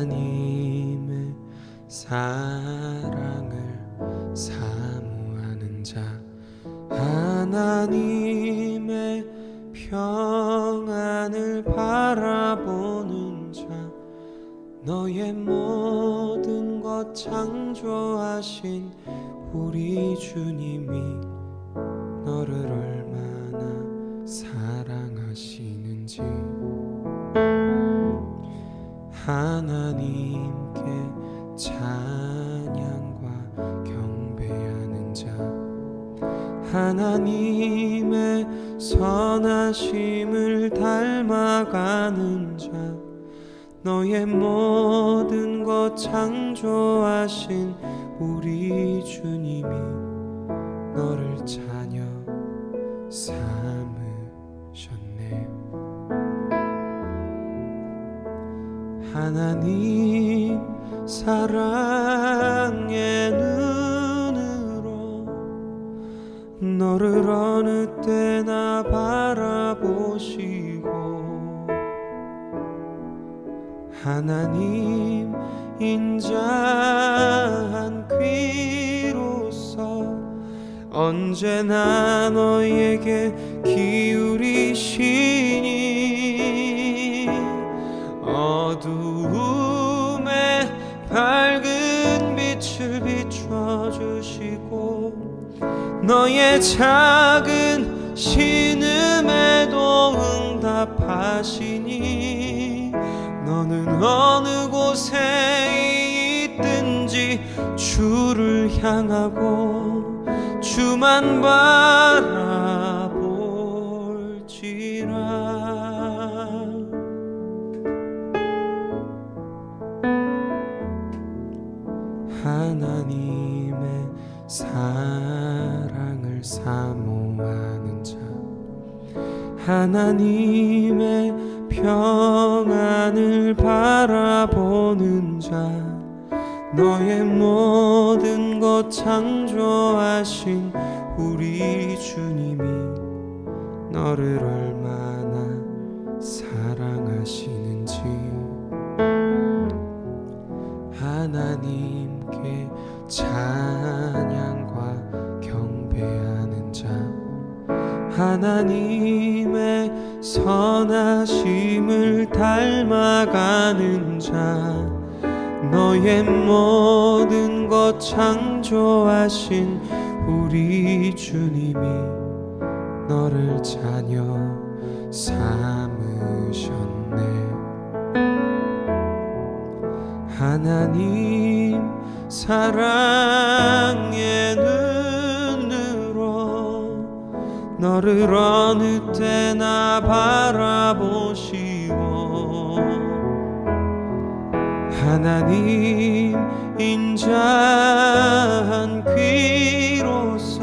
하나님의 사랑을 사모하는 자, 하나님의 평안을 바라보는 자, 너의 모든 것 창조하신 우리 주님이 너를 얼마나 사랑하시는지, 하나님께 찬양과 경배하는 자, 하나님의 선하심을 닮아가는 자, 너의 모든 것 창조하신 우리 주님이 너를 자녀 삼으셨네. 하나님 사랑의 눈으로 너를 어느 때나 바라보시고, 하나님 인자한 귀로서 언제나 너에게 기울이시니, 어두움에 밝은 빛을 비춰주시고, 너의 작은 신음에도 응답하시니, 너는 어느 곳에 있든지 주를 향하고 주만 바라볼지라. 하나님의 사랑을 사모하는 자, 하나님의 평안을 바라보는 자, 너의 모든 것 창조하신 우리 주님이 너를 얼마나 사랑하시는지, 하나님께 찬양과 경배하는 자, 하나님의 선하심을 닮아가는 자, 너의 모든 것 창조하신 우리 주님이 너를 자녀 삼으셨네. 하나님 사랑의 눈으로 너를 어느 때나 바라보시고, 하나님 인자한 귀로서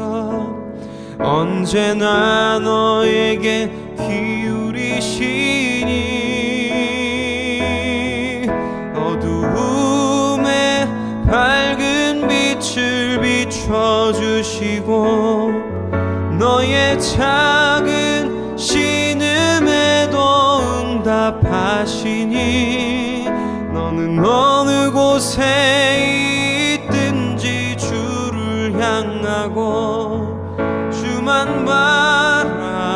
언제나 너에게 기울이시니, 어두움에 밝은 빛을 비춰주시고, 너의 작은 신음에도 응답하시니, 너는 어느 곳에 있든지 주를 향하고 주만 바라볼지라.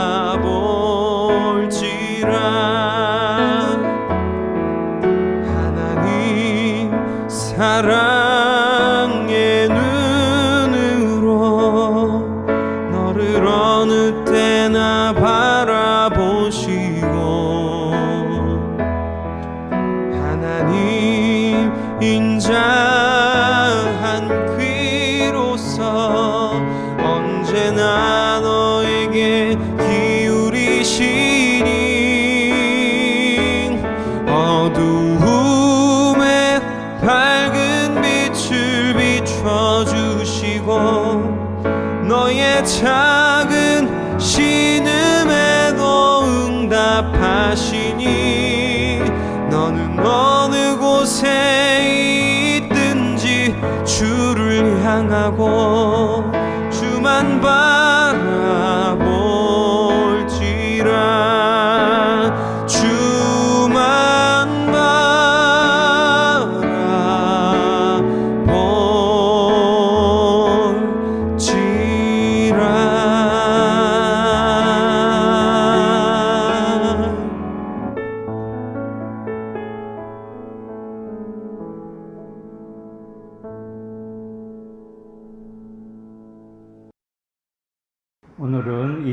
하나님 사랑의 눈으로 너를 어느 때나 바라보시고, 하나님 인자한 귀로서 언제나 너에게 기울이시니, 어두움에 밝은 빛을 비춰주시고, 너의 작은 신음에도 응답하시니, 너는 어느 곳에 있든지 주를 향하고 주만 바라볼지라. 주만 바라볼지라.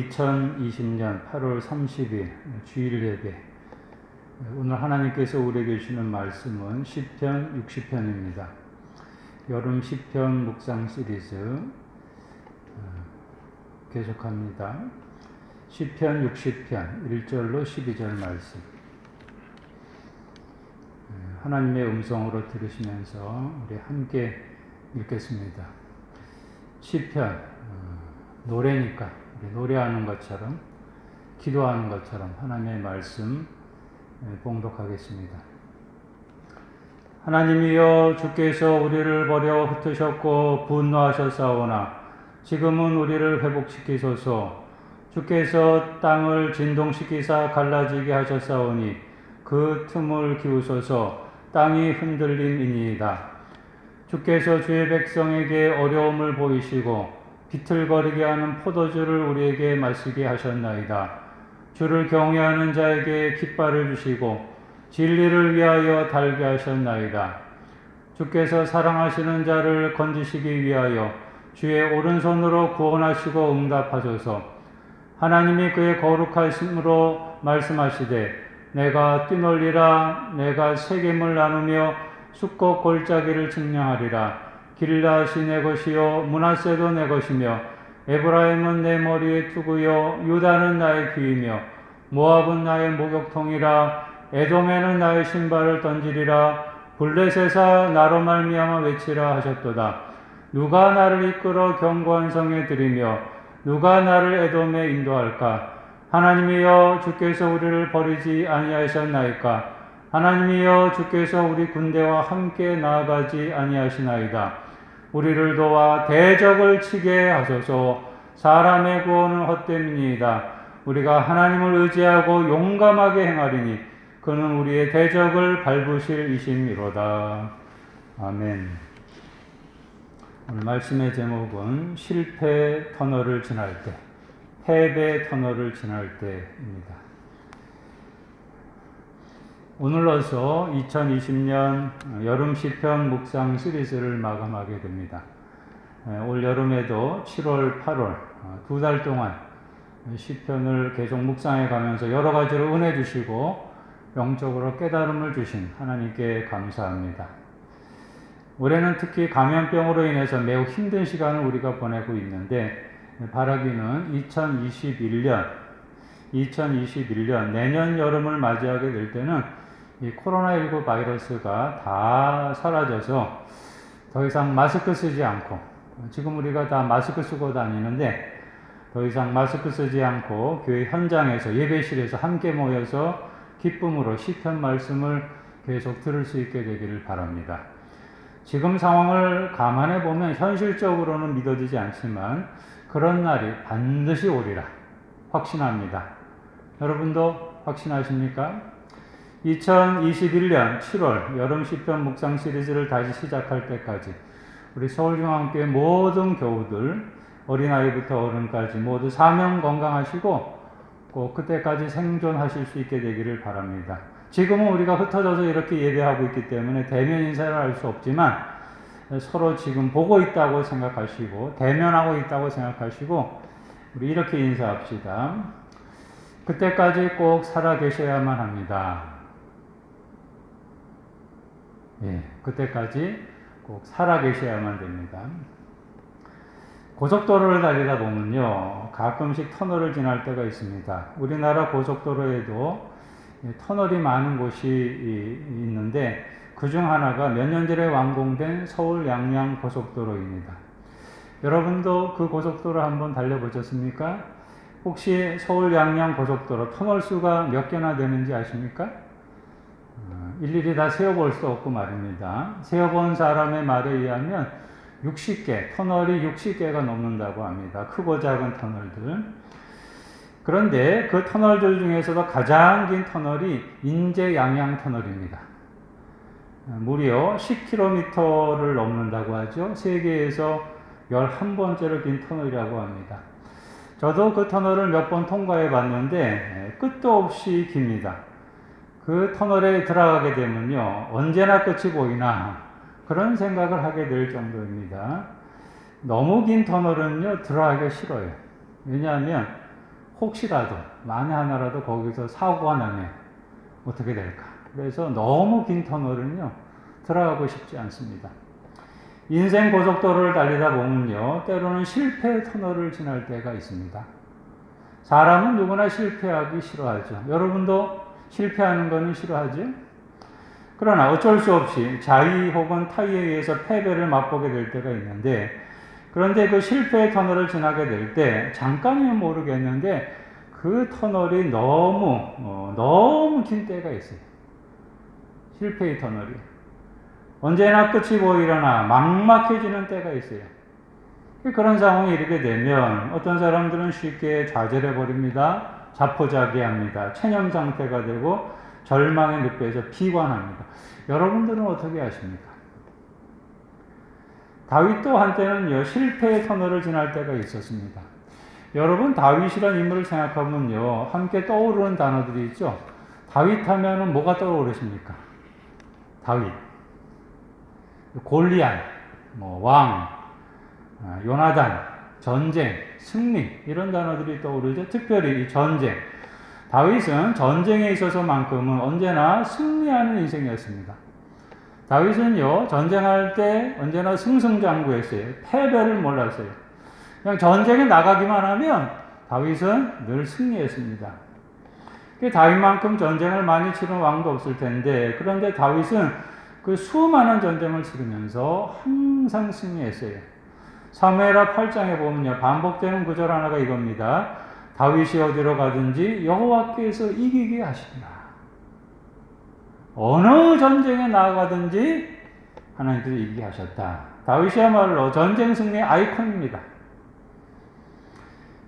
2020년 8월 30일 주일 예배. 오늘 하나님께서 우리에게 주시는 말씀은 시편 60편입니다. 여름 시편 묵상 시리즈 계속합니다. 시편 60편 1절로 12절 말씀. 하나님의 음성으로 들으시면서 우리 함께 읽겠습니다. 시편 노래니까 우리 노래하는 것처럼 기도하는 것처럼 하나님의 말씀 봉독하겠습니다. 하나님이여, 주께서 우리를 버려 흩으셨고 분노하셨사오나 지금은 우리를 회복시키소서. 주께서 땅을 진동시키사 갈라지게 하셨사오니 그 틈을 기우소서. 땅이 흔들림이니이다. 주께서 주의 백성에게 어려움을 보이시고 비틀거리게 하는 포도주를 우리에게 마시게 하셨나이다. 주를 경외하는 자에게 깃발을 주시고 진리를 위하여 달게 하셨나이다. 주께서 사랑하시는 자를 건지시기 위하여 주의 오른손으로 구원하시고 응답하소서. 하나님이 그의 거룩하심으로 말씀하시되 내가 뛰놀리라. 내가 세겜을 나누며 숫곡 골짜기를 측량하리라. 길라앗이 내 것이요 므낫세도 내 것이며 에브라임은 내 머리에 투구요 유다는 나의 귀이며 모압은 나의 목욕통이라. 에돔에는 나의 신발을 던지리라. 블레셋아 나로 말미암아 외치라 하셨도다. 누가 나를 이끌어 견고한 성에 들이며 누가 나를 에돔에 인도할까? 하나님이여, 주께서 우리를 버리지 아니하셨나이까? 하나님이여, 주께서 우리 군대와 함께 나아가지 아니하시나이다. 우리를 도와 대적을 치게 하소서. 사람의 구원은 헛됨이니이다. 우리가 하나님을 의지하고 용감하게 행하리니 그는 우리의 대적을 밟으실 이심이로다. 아멘. 오늘 말씀의 제목은 실패 터널을 지날 때, 패배 터널을 지날 때입니다. 오늘로서 2020년 여름 시편 묵상 시리즈를 마감하게 됩니다. 올 여름에도 7월, 8월 두 달 동안 시편을 계속 묵상해 가면서 여러 가지로 은혜 주시고 영적으로 깨달음을 주신 하나님께 감사합니다. 올해는 특히 감염병으로 인해서 매우 힘든 시간을 우리가 보내고 있는데 바라기는 2021년 내년 여름을 맞이하게 될 때는 이 코로나19 바이러스가 다 사라져서 더 이상 마스크 쓰지 않고, 지금 우리가 다 마스크 쓰고 다니는데 더 이상 마스크 쓰지 않고 교회 현장에서 예배실에서 함께 모여서 기쁨으로 시편 말씀을 계속 들을 수 있게 되기를 바랍니다. 지금 상황을 감안해 보면 현실적으로는 믿어지지 않지만 그런 날이 반드시 오리라 확신합니다. 여러분도 확신하십니까? 2021년 7월 여름 시편 묵상 시리즈를 다시 시작할 때까지 우리 서울중앙교회 모든 교우들, 어린아이부터 어른까지 모두 사명 건강하시고 꼭 그때까지 생존하실 수 있게 되기를 바랍니다. 지금은 우리가 흩어져서 이렇게 예배하고 있기 때문에 대면 인사를 할 수 없지만 서로 지금 보고 있다고 생각하시고 대면하고 있다고 생각하시고 우리 이렇게 인사합시다. 그때까지 꼭 살아 계셔야만 합니다. 예, 그때까지 꼭 살아 계셔야만 됩니다. 고속도로를 달리다 보면요, 가끔씩 터널을 지날 때가 있습니다. 우리나라 고속도로에도 터널이 많은 곳이 있는데 그 중 하나가 몇 년 전에 완공된 서울 양양 고속도로입니다. 여러분도 그 고속도로 한번 달려보셨습니까? 혹시 서울 양양 고속도로 터널 수가 몇 개나 되는지 아십니까? 일일이 다 세어볼 수 없고 말입니다. 세어본 사람의 말에 의하면 60개, 터널이 60개가 넘는다고 합니다. 크고 작은 터널들. 그런데 그 터널들 중에서도 가장 긴 터널이 인제 양양 터널입니다. 무려 10km를 넘는다고 하죠. 세계에서 11번째로 긴 터널이라고 합니다. 저도 그 터널을 몇 번 통과해 봤는데 끝도 없이 깁니다. 그 터널에 들어가게 되면요, 언제나 끝이 보이나 그런 생각을 하게 될 정도입니다. 너무 긴 터널은요, 들어가기가 싫어요. 왜냐하면 혹시라도 만에 하나라도 거기서 사고가 나면 어떻게 될까? 그래서 너무 긴 터널은요 들어가고 싶지 않습니다. 인생 고속도로를 달리다 보면요 때로는 실패의 터널을 지날 때가 있습니다. 사람은 누구나 실패하기 싫어하죠. 여러분도 실패하는 거는 싫어하죠? 그러나 어쩔 수 없이 자의 혹은 타의에 의해서 패배를 맛보게 될 때가 있는데, 그런데 그 실패의 터널을 지나게 될 때 잠깐이면 모르겠는데 그 터널이 너무 긴 때가 있어요. 실패의 터널이 언제나 끝이 보이려나 막막해지는 때가 있어요. 그런 상황이 이르게 되면 어떤 사람들은 쉽게 좌절해 버립니다. 자포자기합니다. 체념 상태가 되고 절망의 늪에서 비관합니다. 여러분들은 어떻게 하십니까? 다윗도 한때는요 실패의 터널을 지날 때가 있었습니다. 여러분 다윗이라는 인물을 생각하면요 함께 떠오르는 단어들이 있죠. 다윗 하면은 뭐가 떠오르십니까? 다윗, 골리앗, 왕, 요나단, 전쟁, 승리 이런 단어들이 떠오르죠. 특별히 이 전쟁. 다윗은 전쟁에 있어서만큼은 언제나 승리하는 인생이었습니다. 다윗은요 전쟁할 때 언제나 승승장구했어요. 패배를 몰랐어요. 그냥 전쟁에 나가기만 하면 다윗은 늘 승리했습니다. 다윗만큼 전쟁을 많이 치른 왕도 없을 텐데, 그런데 다윗은 그 수많은 전쟁을 치르면서 항상 승리했어요. 사무엘하 8장에 보면요 반복되는 구절 하나가 이겁니다. 다윗이 어디로 가든지 여호와께서 이기게 하신다. 어느 전쟁에 나가든지 하나님께서 이기게 하셨다. 다윗이야말로 전쟁 승리의 아이콘입니다.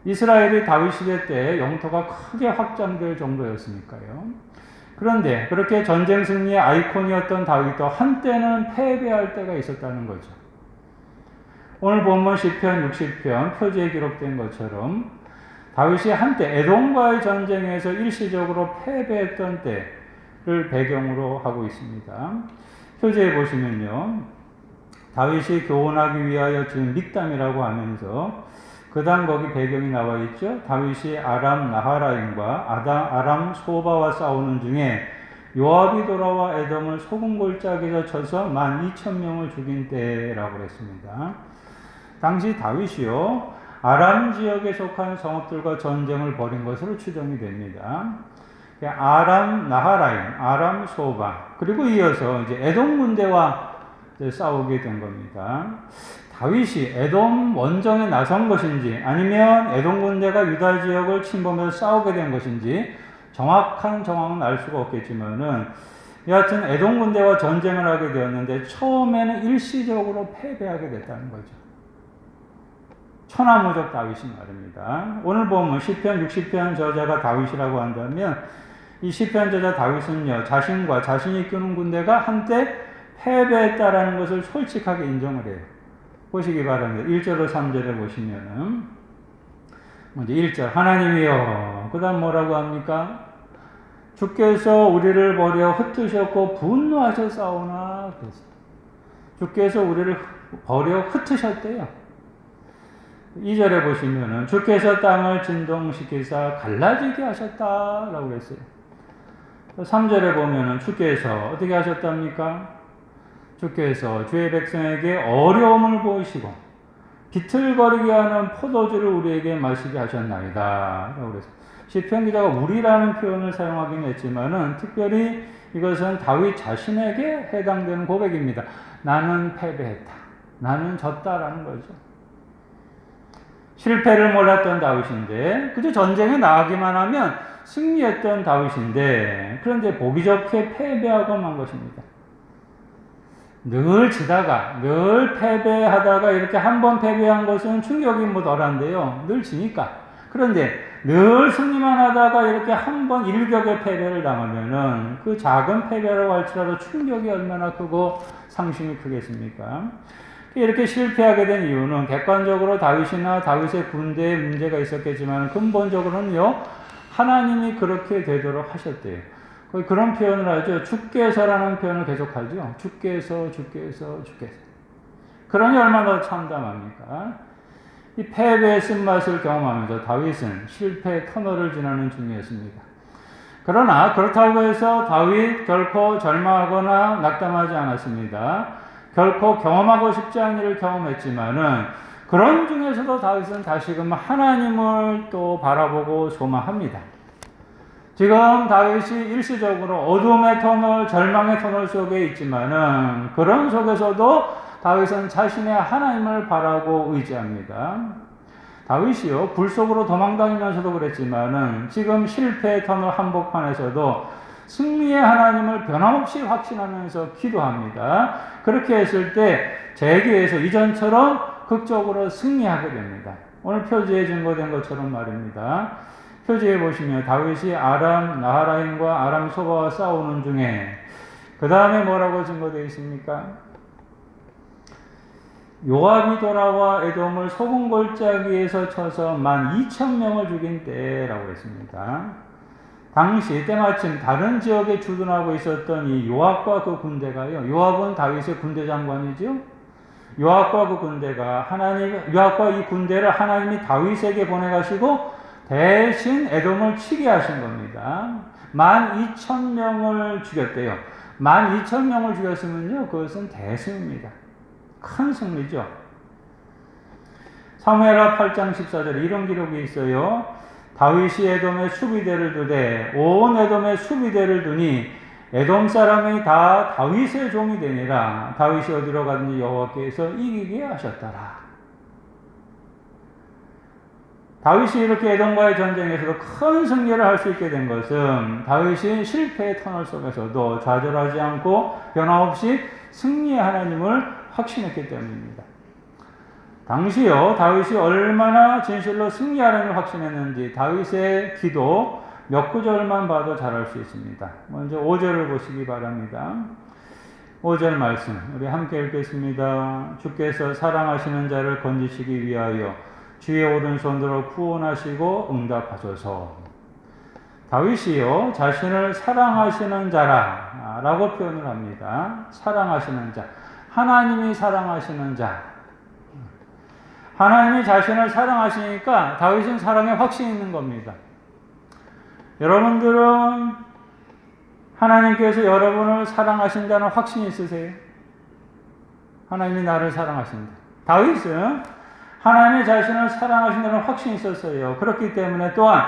이스라엘이 다윗 시대 때 영토가 크게 확장될 정도였으니까요. 그런데 그렇게 전쟁 승리의 아이콘이었던 다윗도 한때는 패배할 때가 있었다는 거죠. 오늘 본문 시편 60편 표지에 기록된 것처럼 다윗이 한때 에돔과의 전쟁에서 일시적으로 패배했던 때를 배경으로 하고 있습니다. 표지에 보시면요. 다윗이 교훈하기 위하여 지은 믹담이라고 하면서 그 다음 거기 배경이 나와 있죠. 다윗이 아람 나하라임과 아람 소바와 싸우는 중에 요압이 돌아와 에돔을 소금골짜기에서 쳐서 12,000명을 죽인 때라고 했습니다. 당시 다윗이요 아람 지역에 속한 성읍들과 전쟁을 벌인 것으로 추정이 됩니다. 아람 나하라임, 아람 소바, 그리고 이어서 이제 에돔 군대와 싸우게 된 겁니다. 다윗이 에돔 원정에 나선 것인지 아니면 에돔 군대가 유다 지역을 침범해서 싸우게 된 것인지 정확한 정황은 알 수가 없겠지만은 여하튼 에돔 군대와 전쟁을 하게 되었는데 처음에는 일시적으로 패배하게 됐다는 거죠. 천하무적 다윗이 말입니다. 오늘 보면 시편 60편 저자가 다윗이라고 한다면 이 시편 저자 다윗은요 자신과 자신이 이끄는 군대가 한때 패배했다라는 것을 솔직하게 인정을 해요. 보시기 바랍니다. 1절로 3절에 보시면은 먼저 1절 하나님이여, 그 다음 뭐라고 합니까? 주께서 우리를 버려 흩으셨고 분노하셨사오나 그랬어요. 주께서 우리를 버려 흩으셨대요. 2절에 보시면은 주께서 땅을 진동시키사 갈라지게 하셨다라고 그랬어요. 3절에 보면은 주께서 어떻게 하셨답니까? 주께서 주의 백성에게 어려움을 보이시고 비틀거리게 하는 포도주를 우리에게 마시게 하셨나이다 라고 그랬어요. 시편 기자가 우리라는 표현을 사용하긴 했지만은 특별히 이것은 다윗 자신에게 해당되는 고백입니다. 나는 패배했다. 나는 졌다라는 거죠. 실패를 몰랐던 다윗인데 그저 전쟁에 나가기만 하면 승리했던 다윗인데 그런데 보기 좋게 패배하고 만 것입니다. 늘 지다가 늘 패배하다가 이렇게 한 번 패배한 것은 충격이 뭐 덜한데요. 늘 지니까. 그런데 늘 승리만 하다가 이렇게 한 번 일격의 패배를 당하면은 그 작은 패배라고 할지라도 충격이 얼마나 크고 상심이 크겠습니까? 이렇게 실패하게 된 이유는 객관적으로 다윗이나 다윗의 군대에 문제가 있었겠지만 근본적으로는요 하나님이 그렇게 되도록 하셨대요. 그런 표현을 하죠. 주께서라는 표현을 계속하죠. 주께서. 그러니 얼마나 참담합니까? 이 패배의 쓴맛을 경험하면서 다윗은 실패의 터널을 지나는 중이었습니다. 그러나 그렇다고 해서 다윗 결코 절망하거나 낙담하지 않았습니다. 결코 경험하고 싶지 않은 일을 경험했지만은 그런 중에서도 다윗은 다시금 하나님을 또 바라보고 소망합니다. 지금 다윗이 일시적으로 어둠의 터널, 절망의 터널 속에 있지만은 그런 속에서도 다윗은 자신의 하나님을 바라고 의지합니다. 다윗이요, 불 속으로 도망다니면서도 그랬지만은 지금 실패의 터널 한복판에서도 승리의 하나님을 변함없이 확신하면서 기도합니다. 그렇게 했을 때 재기에서 이전처럼 극적으로 승리하게 됩니다. 오늘 표지에 증거된 것처럼 말입니다. 표지에 보시면 다윗이 아람 나하라임과 아람 소바와 싸우는 중에 그 다음에 뭐라고 증거되어 있습니까? 요압이 돌아와 에돔을 소금 골짜기에서 쳐서 12,000명을 죽인 때라고 했습니다. 당시 때마침 다른 지역에 주둔하고 있었던 이 요압과 그 군대가요. 요압은 다윗의 군대 장관이죠. 요압과 그 군대가 요압과 이 군대를 하나님이 다윗에게 보내가시고 대신 에돔을 치게 하신 겁니다. 12,000명을 죽였대요. 12,000명을 죽였으면요, 그것은 대승입니다. 큰 승리죠. 사무엘하 8장 14절에 이런 기록이 있어요. 다윗이 에돔의 수비대를 두되 온 에돔의 수비대를 두니 에돔 사람이 다 다윗의 종이 되니라. 다윗이 어디로 가든지 여호와께서 이기게 하셨더라. 다윗이 이렇게 에돔과의 전쟁에서도 큰 승리를 할 수 있게 된 것은 다윗이 실패의 터널 속에서도 좌절하지 않고 변함없이 승리의 하나님을 확신했기 때문입니다. 당시요, 다윗이 얼마나 진실로 승리하라는 확신했는지 다윗의 기도 몇 구절만 봐도 잘 알 수 있습니다. 먼저 5절을 보시기 바랍니다. 5절 말씀 우리 함께 읽겠습니다. 주께서 사랑하시는 자를 건지시기 위하여 주의 오른손으로 구원하시고 응답하소서. 다윗이요, 자신을 사랑하시는 자라라고 표현을 합니다. 사랑하시는 자, 하나님이 사랑하시는 자. 하나님이 자신을 사랑하시니까 다윗은 사랑에 확신이 있는 겁니다. 여러분들은 하나님께서 여러분을 사랑하신다는 확신이 있으세요? 하나님이 나를 사랑하신다. 다윗은 하나님이 자신을 사랑하신다는 확신이 있었어요. 그렇기 때문에 또한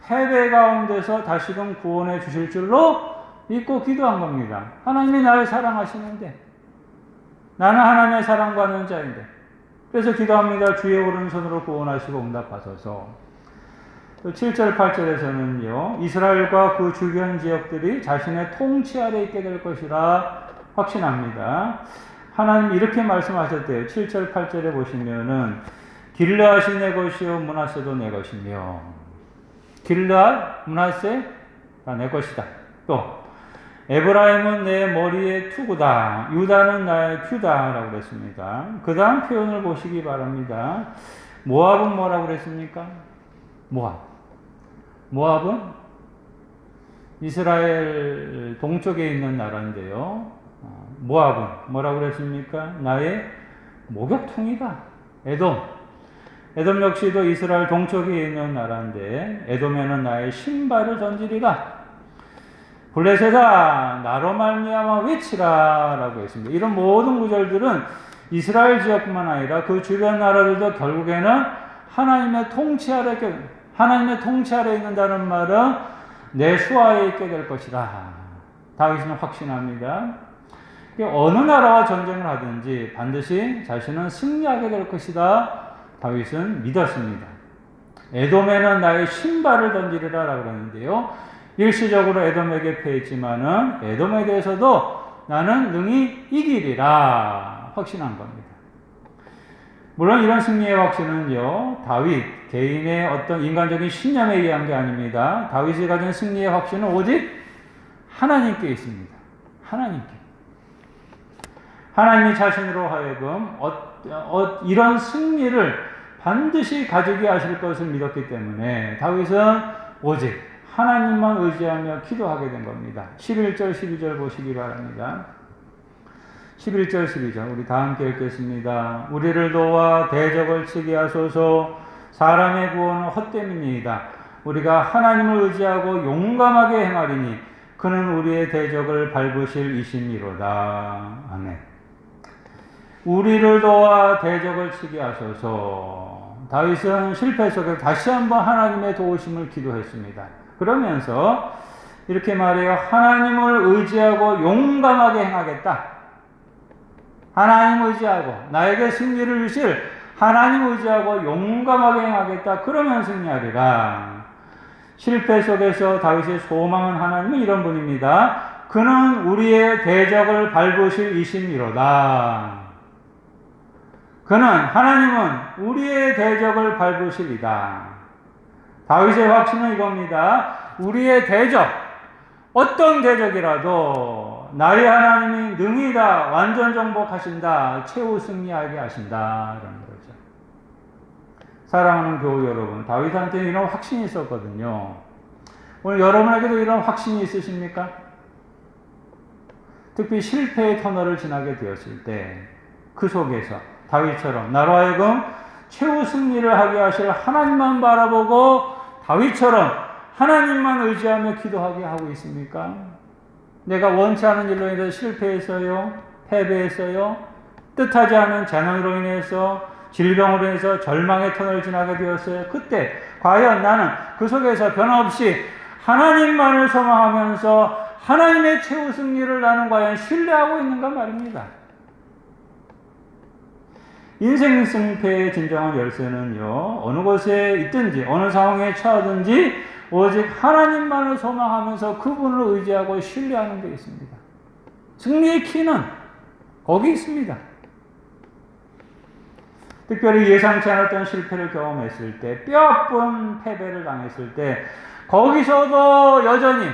패배 가운데서 다시금 구원해 주실 줄로 믿고 기도한 겁니다. 하나님이 나를 사랑하시는데 나는 하나님의 사랑받는 자인데 그래서 기도합니다. 주의 오른손으로 구원하시고 응답하소서. 또 7절 8절에서는요. 이스라엘과 그 주변 지역들이 자신의 통치 아래 있게 될 것이라 확신합니다. 하나님 이렇게 말씀하셨대요. 7절 8절에 보시면은 길르앗이 내 것이요 므낫세도 내 것이며 길르앗 므낫세 다 내 것이다. 또 에브라임은 내 머리의 투구다. 유다는 나의 큐다라고 그랬습니다. 그 다음 표현을 보시기 바랍니다. 모압은 뭐라고 그랬습니까? 모압은 이스라엘 동쪽에 있는 나라인데요. 모압은 뭐라고 그랬습니까? 나의 목욕통이다. 에돔 역시도 이스라엘 동쪽에 있는 나라인데 에돔에는 나의 신발을 던지리라. 블레셋아 나로 말미암아 외치라 라고 했습니다. 이런 모든 구절들은 이스라엘 지역뿐만 아니라 그 주변 나라들도 결국에는 하나님의 통치 아래 있는다는 말은 내 수하에 있게 될 것이다. 다윗은 확신합니다. 어느 나라와 전쟁을 하든지 반드시 자신은 승리하게 될 것이다. 다윗은 믿었습니다. 에돔에는 나의 신발을 던지리라 라고 하는데요. 일시적으로 에돔에게 패했지만은 에돔에 대해서도 나는 능히 이기리라 확신한 겁니다. 물론 이런 승리의 확신은요, 다윗 개인의 어떤 인간적인 신념에 의한 게 아닙니다. 다윗이 가진 승리의 확신은 오직 하나님께 있습니다. 하나님이 자신으로 하여금 이런 승리를 반드시 가지게 하실 것을 믿었기 때문에 다윗은 오직 하나님만 의지하며 기도하게 된 겁니다. 11절 12절 보시기 바랍니다. 11절 12절 우리 다 함께 읽겠습니다. 우리를 도와 대적을 치게 하소서. 사람의 구원은 헛됨이니이다. 우리가 하나님을 의지하고 용감하게 행하리니 그는 우리의 대적을 밟으실 이심이로다. 아멘. 우리를 도와 대적을 치게 하소서. 다윗은 실패 속에 다시 한번 하나님의 도우심을 기도했습니다. 그러면서 이렇게 말해요. 하나님을 의지하고 용감하게 행하겠다. 하나님 의지하고 나에게 승리를 주실 하나님 의지하고 용감하게 행하겠다. 그러면 승리하리라. 실패 속에서 다윗의 소망은 하나님은 이런 분입니다. 그는 우리의 대적을 밟으실 이심이로다. 하나님은 우리의 대적을 밟으시리다. 다윗의 확신은 이겁니다. 우리의 대적, 어떤 대적이라도 나의 하나님이 능히 다 완전 정복하신다, 최후 승리하게 하신다 이런 거죠. 사랑하는 교우 여러분, 다윗한테는 이런 확신이 있었거든요. 오늘 여러분에게도 이런 확신이 있으십니까? 특히 실패의 터널을 지나게 되었을 때 그 속에서 다윗처럼 나로 하여금 최후 승리를 하게 하실 하나님만 바라보고 다윗처럼 하나님만 의지하며 기도하게 하고 있습니까? 내가 원치 않은 일로 인해서 실패했어요? 패배했어요? 뜻하지 않은 재난으로 인해서 질병으로 인해서 절망의 터널을 지나게 되었어요. 그때 과연 나는 그 속에서 변함없이 하나님만을 소망하면서 하나님의 최후 승리를 나는 과연 신뢰하고 있는가 말입니다. 인생 승패의 진정한 열쇠는요, 어느 곳에 있든지 어느 상황에 처하든지 오직 하나님만을 소망하면서 그분을 의지하고 신뢰하는 데 있습니다. 승리의 키는 거기 있습니다. 특별히 예상치 않았던 실패를 경험했을 때, 뼈아픈 패배를 당했을 때 거기서도 여전히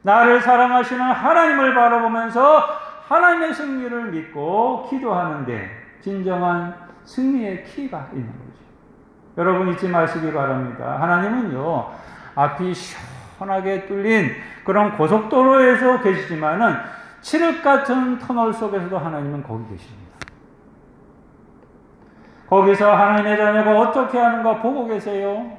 나를 사랑하시는 하나님을 바라보면서 하나님의 승리를 믿고 기도하는데 진정한 승리의 키가 있는 거죠. 여러분 잊지 마시기 바랍니다. 하나님은요, 앞이 시원하게 뚫린 그런 고속도로에서 계시지만은 칠흑 같은 터널 속에서도 하나님은 거기 계십니다. 거기서 하나님의 자녀가 어떻게 하는가 보고 계세요.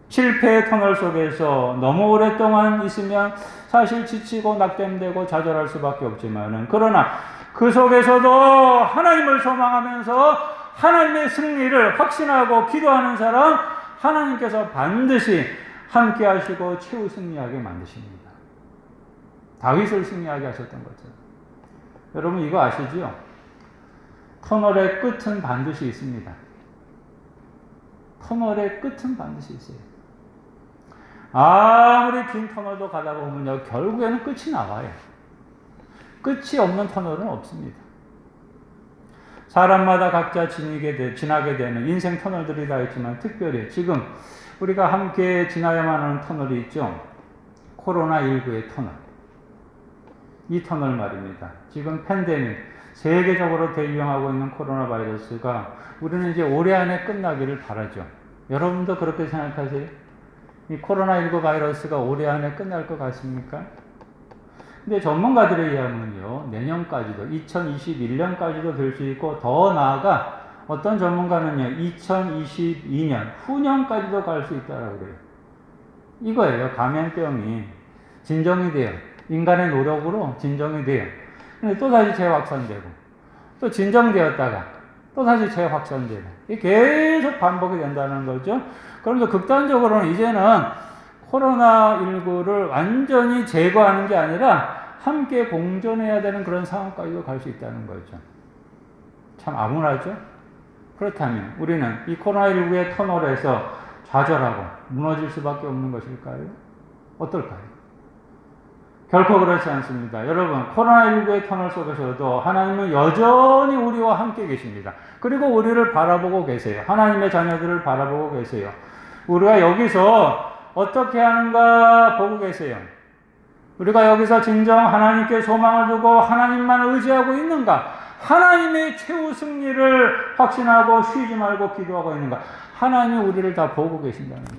실패의 터널 속에서 너무 오랫동안 있으면 사실 지치고 낙담되고 좌절할 수밖에 없지만은, 그러나 그 속에서도 하나님을 소망하면서 하나님의 승리를 확신하고 기도하는 사람, 하나님께서 반드시 함께 하시고 최후 승리하게 만드십니다. 다윗을 승리하게 하셨던 거죠. 여러분 이거 아시죠? 터널의 끝은 반드시 있습니다. 터널의 끝은 반드시 있어요. 아무리 긴 터널도 가다 보면요, 결국에는 끝이 나와요. 끝이 없는 터널은 없습니다. 사람마다 각자 지나게 되는 인생 터널들이 다 있지만, 특별히 지금 우리가 함께 지나야만 하는 터널이 있죠. 코로나19의 터널. 이 터널 말입니다. 지금 팬데믹, 세계적으로 대유행하고 있는 코로나 바이러스가 우리는 이제 올해 안에 끝나기를 바라죠. 여러분도 그렇게 생각하세요? 이 코로나19 바이러스가 올해 안에 끝날 것 같습니까? 근데 전문가들에 의하면요, 내년까지도, 2021년까지도 될 수 있고, 더 나아가 어떤 전문가는요, 2022년, 후년까지도 갈 수 있다라고 그래요. 이거예요. 감염병이 진정이 돼요. 인간의 노력으로 진정이 돼요. 근데 또 다시 재확산되고, 또 진정되었다가 또 다시 재확산되고, 이게 계속 반복이 된다는 거죠. 그러면서 극단적으로는 이제는 코로나19를 완전히 제거하는 게 아니라 함께 공존해야 되는 그런 상황까지도 갈 수 있다는 거죠. 참 암울하죠? 그렇다면 우리는 이 코로나19의 터널에서 좌절하고 무너질 수밖에 없는 것일까요? 어떨까요? 결코 그렇지 않습니다. 여러분, 코로나19의 터널 속에서도 하나님은 여전히 우리와 함께 계십니다. 그리고 우리를 바라보고 계세요. 하나님의 자녀들을 바라보고 계세요. 우리가 여기서 어떻게 하는가 보고 계세요. 우리가 여기서 진정 하나님께 소망을 두고 하나님만 의지하고 있는가? 하나님의 최후 승리를 확신하고 쉬지 말고 기도하고 있는가? 하나님이 우리를 다 보고 계신다는 거죠.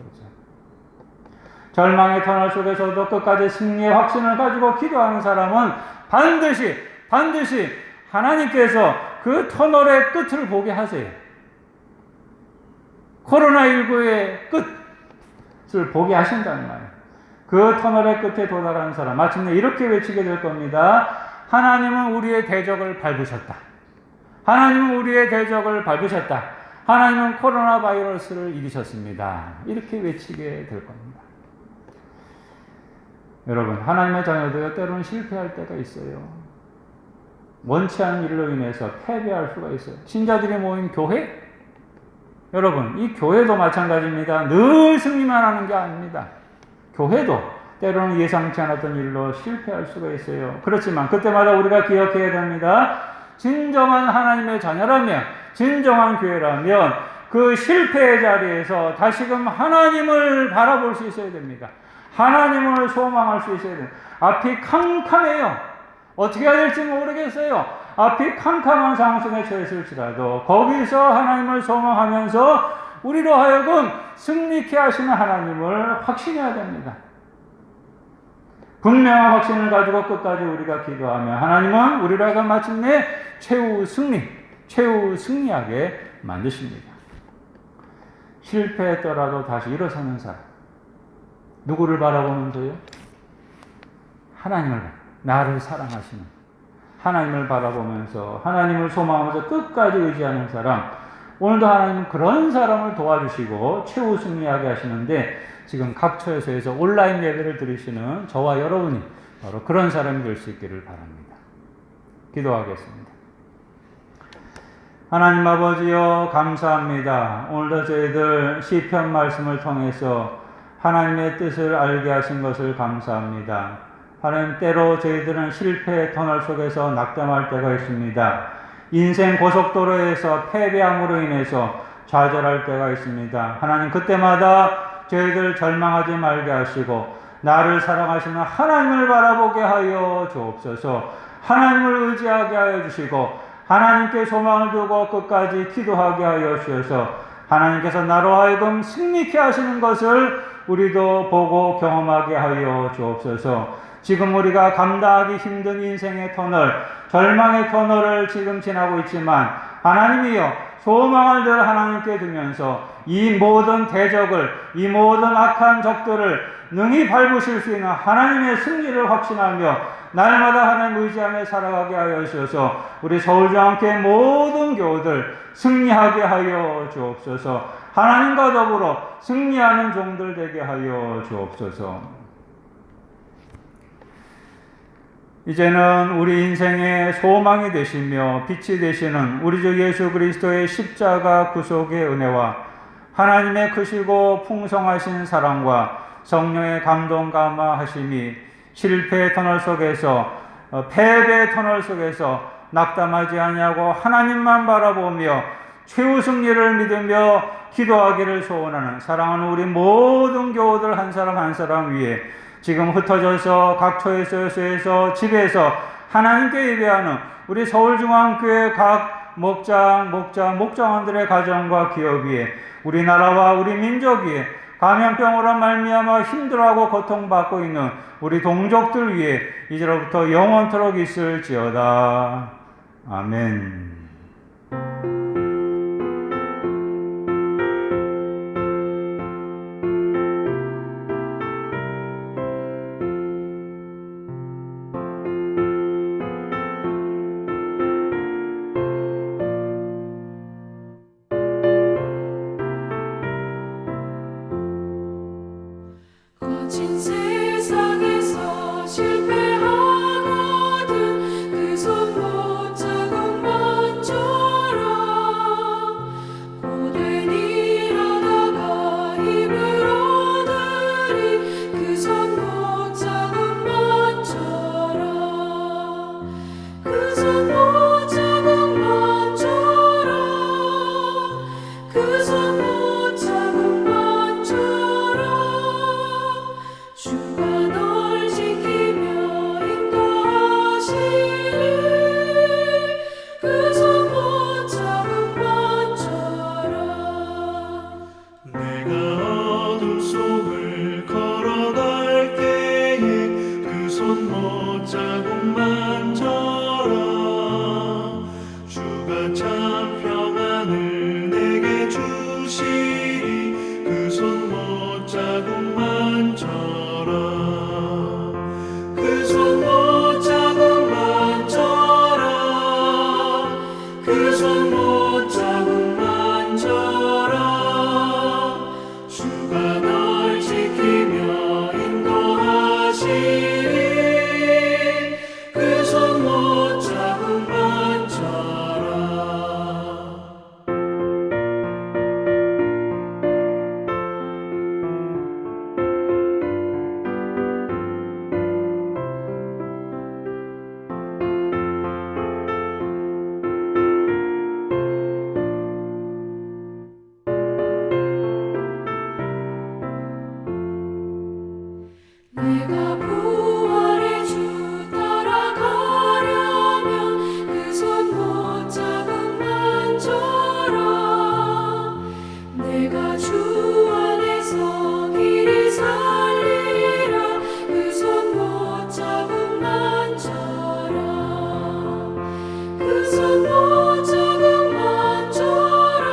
절망의 터널 속에서도 끝까지 승리의 확신을 가지고 기도하는 사람은 반드시 반드시 하나님께서 그 터널의 끝을 보게 하세요. 코로나19의 끝을 보게 하신다는 말이에요. 그 터널의 끝에 도달한 사람, 마침내 이렇게 외치게 될 겁니다. 하나님은 우리의 대적을 밟으셨다. 하나님은 우리의 대적을 밟으셨다. 하나님은 코로나 바이러스를 이기셨습니다. 이렇게 외치게 될 겁니다. 여러분, 하나님의 자녀들이 때로는 실패할 때가 있어요. 원치 않은 일로 인해서 패배할 수가 있어요. 신자들이 모인 교회? 여러분, 이 교회도 마찬가지입니다. 늘 승리만 하는 게 아닙니다. 교회도 때로는 예상치 않았던 일로 실패할 수가 있어요. 그렇지만 그때마다 우리가 기억해야 됩니다. 진정한 하나님의 자녀라면, 진정한 교회라면 그 실패의 자리에서 다시금 하나님을 바라볼 수 있어야 됩니다. 하나님을 소망할 수 있어야 됩니다. 앞이 캄캄해요. 어떻게 해야 될지 모르겠어요. 앞이 캄캄한 상황 속에 처했을지라도 거기서 하나님을 소망하면서 우리로 하여금 승리케 하시는 하나님을 확신해야 됩니다. 분명한 확신을 가지고 끝까지 우리가 기도하면 하나님은 우리로 하여금 마침내 최후 승리하게 만드십니다. 실패했더라도 다시 일어서는 사람. 누구를 바라보면서요? 하나님을, 나를 사랑하시는 하나님을 바라보면서 하나님을 소망하면서 끝까지 의지하는 사람. 오늘도 하나님은 그런 사람을 도와주시고 최후 승리하게 하시는데 지금 각 처에서 온라인 예배를 드리시는 저와 여러분이 바로 그런 사람이 될 수 있기를 바랍니다. 기도하겠습니다. 하나님 아버지여, 감사합니다. 오늘도 저희들 시편 말씀을 통해서 하나님의 뜻을 알게 하신 것을 감사합니다. 하나님, 때로 저희들은 실패의 터널 속에서 낙담할 때가 있습니다. 인생 고속도로에서 패배함으로 인해서 좌절할 때가 있습니다. 하나님, 그때마다 저희들 절망하지 말게 하시고 나를 사랑하시는 하나님을 바라보게 하여 주옵소서. 하나님을 의지하게 하여 주시고 하나님께 소망을 두고 끝까지 기도하게 하여 주셔서 하나님께서 나로 하여금 승리케 하시는 것을 우리도 보고 경험하게 하여 주옵소서. 지금 우리가 감당하기 힘든 인생의 터널, 절망의 터널을 지금 지나고 있지만 하나님이여, 소망을 늘 하나님께 두면서 이 모든 대적을, 이 모든 악한 적들을 능히 밟으실 수 있는 하나님의 승리를 확신하며 날마다 하나님 의지하며 살아가게 하여 주셔서 우리 서울중앙교회 모든 교우들 승리하게 하여 주옵소서. 하나님과 더불어 승리하는 종들 되게 하여 주옵소서. 이제는 우리 인생의 소망이 되시며 빛이 되시는 우리 주 예수 그리스도의 십자가 구속의 은혜와 하나님의 크시고 풍성하신 사랑과 성령의 감동 감화하심이 실패의 터널 속에서, 패배의 터널 속에서 낙담하지 아니하고 하나님만 바라보며 최후 승리를 믿으며 기도하기를 소원하는 사랑하는 우리 모든 교우들 한 사람 한 사람 위에 지금 흩어져서 각 처에서 집에서 하나님께 예배하는 우리 서울중앙교회 각 목장원들의 가정과 기업 위에, 우리나라와 우리 민족 위에, 감염병으로 말미암아 힘들어하고 고통받고 있는 우리 동족들 위에 이제로부터 영원토록 있을지어다. 아멘. 거친 세상에서 실패하거든 그 손 못 잡고 못 손못 자국만 져라 주가 참 평안을 내게 주시리 그 손못 자국만 져라 그 손못 자국만 져라 그 손못 자국만 져라 주가 널 지키며 인도하시리 그 손못 자국만 져라 내가 부활의 주 따라가려면 그 손 못 자국만 져라 내가 주 안에서 길을 살리라 그 손 못 자국만 져라 그 손 못 자국만 져라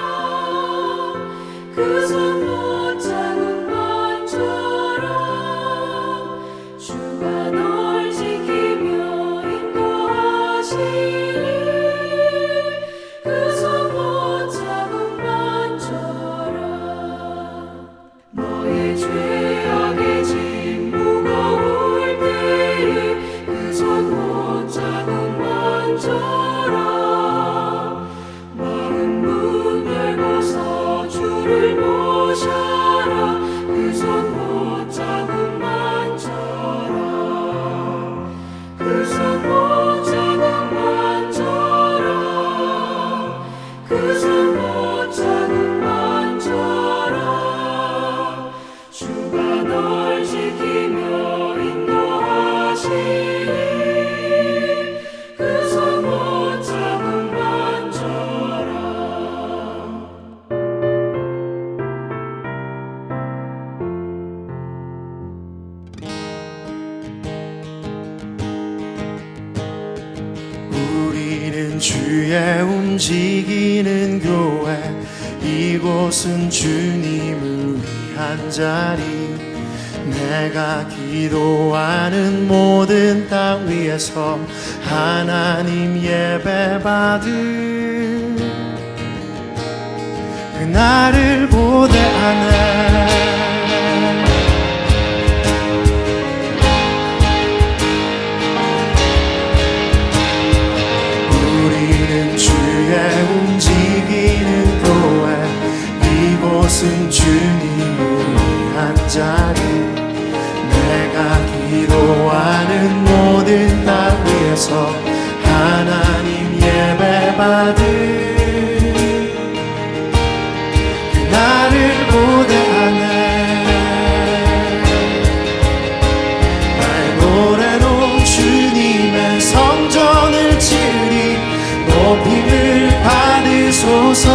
그 손 못 자국만 져라 주가 널 지키며 인도하시리 그 손 못 자국만 져라 너의 죄악의 짐 무거울 때에 그 손 못 자국만 져라 마음 문 열고서 주를 모셔라 그 손 못 자국만 져라 그 손 못 자국만 져라 그 손 못 자국만 져라 주가 널 지키며 인도하시리 그 손 못 자국만 져라 우리는 주의 움직이는 교회 이곳은 주님을 위한 자리 내가 기도하는 모든 땅 위에서 하나님 예배 받을 그날을 고대하네 우리는 주의 움직이는 교회 이곳은 주님을 위한 자리 내가 기도하는 모든 땅 위에서 하나님 예배 받을 그날을 고대하네 날 노래로 주님의 성전을 지으리 높임을 받으소서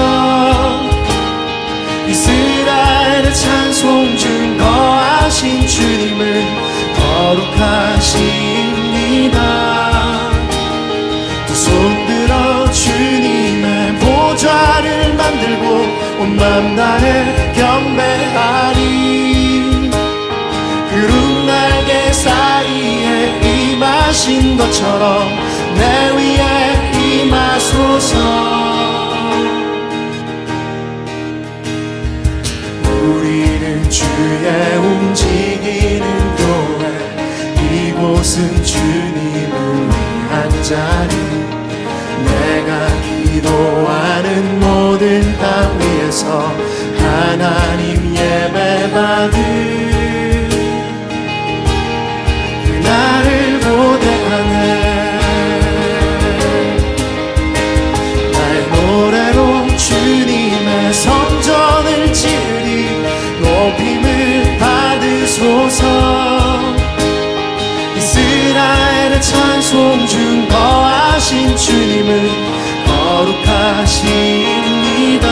이스라엘의 찬송 중 거하신 주님을 거룩하십니다 두 손 들어 주님의 보좌를 만들고 온 맘 다해 경배하리 구름 날개 사이에 임하신 것처럼 내 위에 임하소서 우리는 주의 움직이는 교회 이곳은 주님을 위한 자리 내가 기도하는 모든 땅 위에서 하나님 예배 받을 그날을 고대하네 날 노래로 주님의 성전을 지으리 높임을 받으소서 이스라엘의 찬송 중 거하신 주님을 거룩하십니다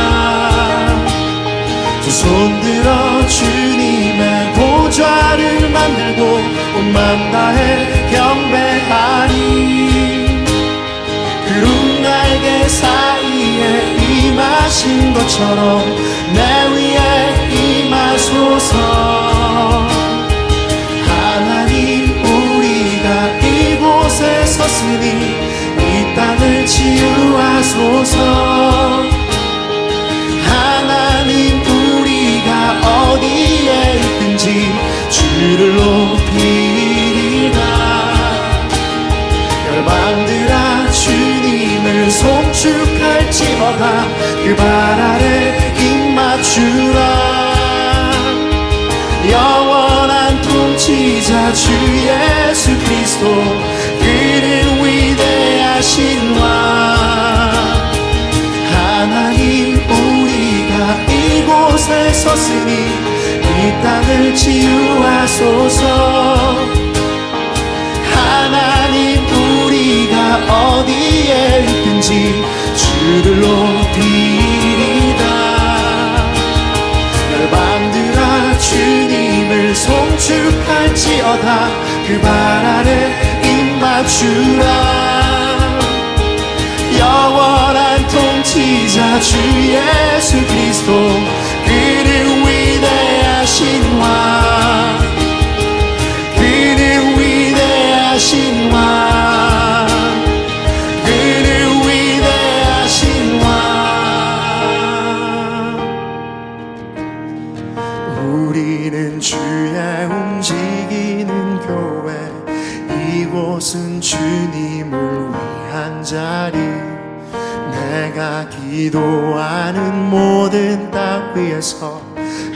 두 손 들어 주님의 보좌를 만들고 온 맘 다해 하신 것처럼 내 위에 임하소서. 하나님 우리가 이곳에 섰으니 이 땅을 치유하소서. 하나님 우리가 어디에 있든지 주를 높이리라. 열방들아 주님을 송축할지어다. 그 발 아래 입 맞추라. 영원한 통치자 주 예수 그리스도 그는 위대하신 왕. 하나님 우리가 이곳에 섰으니 이 땅을 치유하소서. 하나님 우리가 어디에 있든지 주를 높이리다. 열방들아 주님을 송축할지어다. 그 발 아래 입 맞추라. 영원한 통치자 주 예수 그리스도 그는 위대하신 왕. 그는 위대하신 왕. 그는 위대하신 왕. 우리는 주의 움직이는 교회. 이곳은 주님을 위한 자리. 내가 기도하는 모든 땅 위에서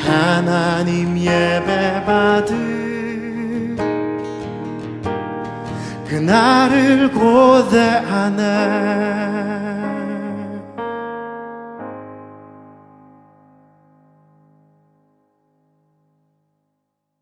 하나님 예배 받을 그날을 고대하네.